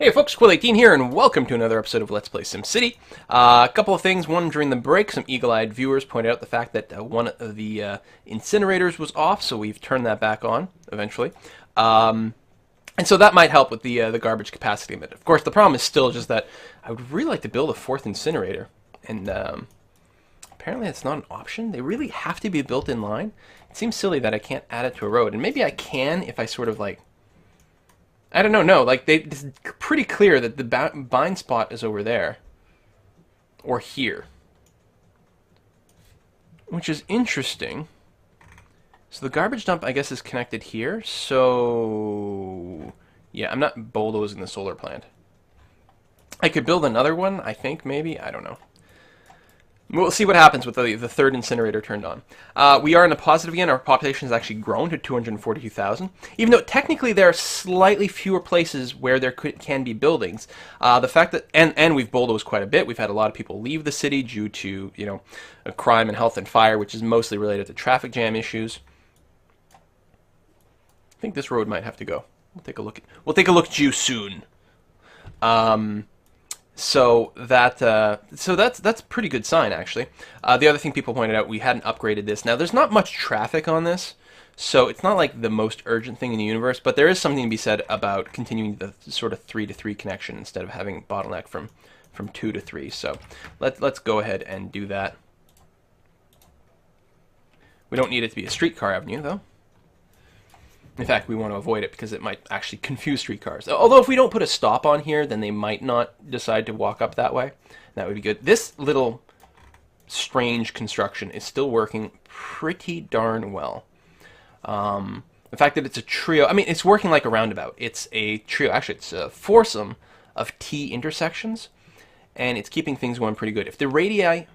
Hey folks, Quill18 here, and welcome to another episode of Let's Play SimCity. A couple of things. One, during the break, some eagle-eyed viewers pointed out the fact that one of the incinerators was off, so we've turned that back on, eventually. And so that might help with the garbage capacity limit. Of course, the problem is still just that I would really like to build a fourth incinerator, and apparently it's not an option. They really have to be built in line. It seems silly that I can't add it to a road, and maybe I can if I sort of like... I don't know, no, like, it's pretty clear that the bind spot is over there. Or here. Which is interesting. So the garbage dump, I guess, is connected here, so... yeah, I'm not bulldozing the solar plant. I could build another one, I think, maybe, I don't know. We'll see what happens with the third incinerator turned on. We are in the positive again. Our population has actually grown to 242,000. Even though technically there are slightly fewer places where there can be buildings. The fact that, and we've bulldozed quite a bit. We've had a lot of people leave the city due to, you know, crime and health and fire, which is mostly related to traffic jam issues. I think this road might have to go. We'll take a look. We'll take a look at you soon. So that's a pretty good sign, actually. The other thing people pointed out, we hadn't upgraded this. Now, there's not much traffic on this, so it's not like the most urgent thing in the universe, but there is something to be said about continuing the sort of 3 to 3 connection instead of having bottleneck from 2 to 3. So let's go ahead and do that. We don't need it to be a streetcar avenue, though. In fact, we want to avoid it because it might actually confuse streetcars. Although if we don't put a stop on here, then they might not decide to walk up that way. That would be good. This little strange construction is still working pretty darn well. The fact that it's a trio, I mean, it's working like a roundabout. It's a trio, actually it's a foursome of T intersections, and it's keeping things going pretty good. If the radii,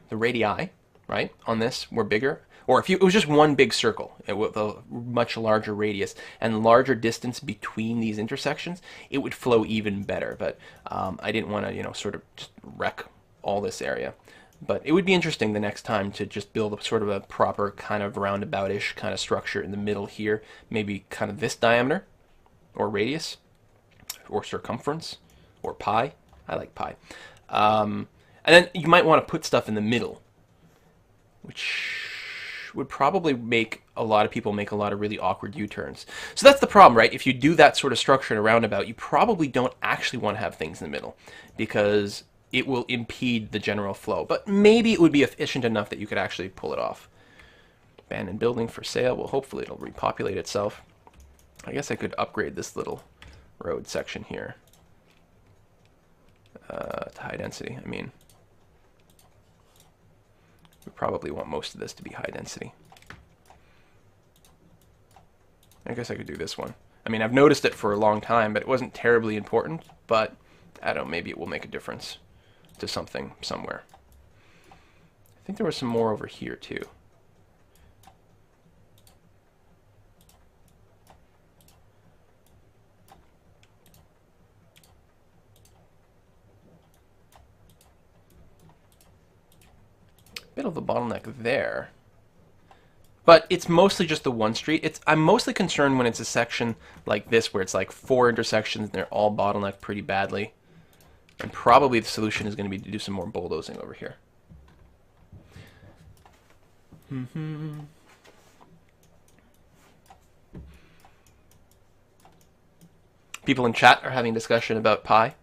right, on this were bigger, or if it was just one big circle with a much larger radius and larger distance between these intersections, it would flow even better. But I didn't want to, you know, sort of just wreck all this area. But it would be interesting the next time to just build a sort of a proper kind of roundabout-ish kind of structure in the middle here. Maybe kind of this diameter, or radius, or circumference, or pi. I like pi. And then you might want to put stuff in the middle, which would probably make a lot of people make a lot of really awkward U-turns. So that's the problem, right? If you do that sort of structure in a roundabout, you probably don't actually want to have things in the middle because it will impede the general flow. But maybe it would be efficient enough that you could actually pull it off. Abandoned building for sale. Well, hopefully it'll repopulate itself. I guess I could upgrade this little road section here to high density. I mean, we probably want most of this to be high density. I guess I could do this one. I mean, I've noticed it for a long time, but it wasn't terribly important. But, I don't know, maybe it will make a difference to something somewhere. I think there was some more over here, too. Bit of a bottleneck there, but it's mostly just the one street. I'm mostly concerned when it's a section like this where it's like 4 intersections and they're all bottlenecked pretty badly, and probably the solution is going to be to do some more bulldozing over here. People in chat are having a discussion about pi,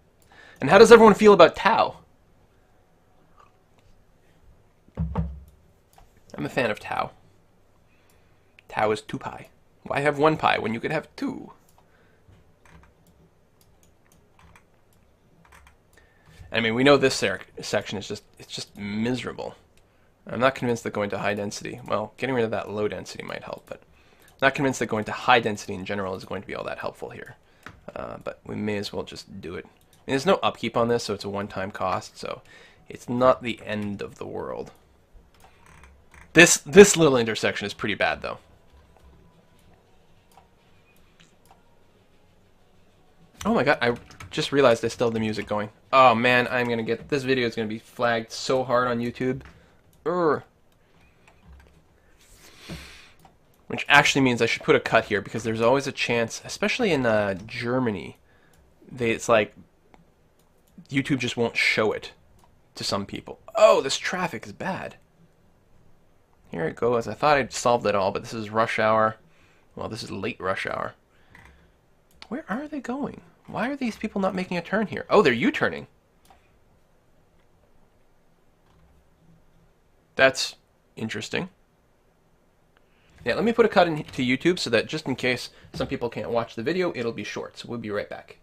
and how does everyone feel about tau? I'm a fan of tau. Tau is 2 pi. Why have 1 pi when you could have 2? I mean, we know this section is just miserable. I'm not convinced that going to high density, well, getting rid of that low density might help, but I'm not convinced that going to high density in general is going to be all that helpful here. But we may as well just do it. I mean, there's no upkeep on this, so it's a one-time cost, so it's not the end of the world. This little intersection is pretty bad, though. Oh my god, I just realized I still have the music going. Oh man, I'm gonna get... this video is gonna be flagged so hard on YouTube. Urgh. Which actually means I should put a cut here, because there's always a chance, especially in Germany, it's like YouTube just won't show it to some people. Oh, this traffic is bad. Here it goes. I thought I'd solved it all, but this is rush hour. Well, this is late rush hour. Where are they going? Why are these people not making a turn here? Oh, they're U-turning. That's interesting. Yeah, let me put a cut into YouTube so that just in case some people can't watch the video, it'll be short. So we'll be right back.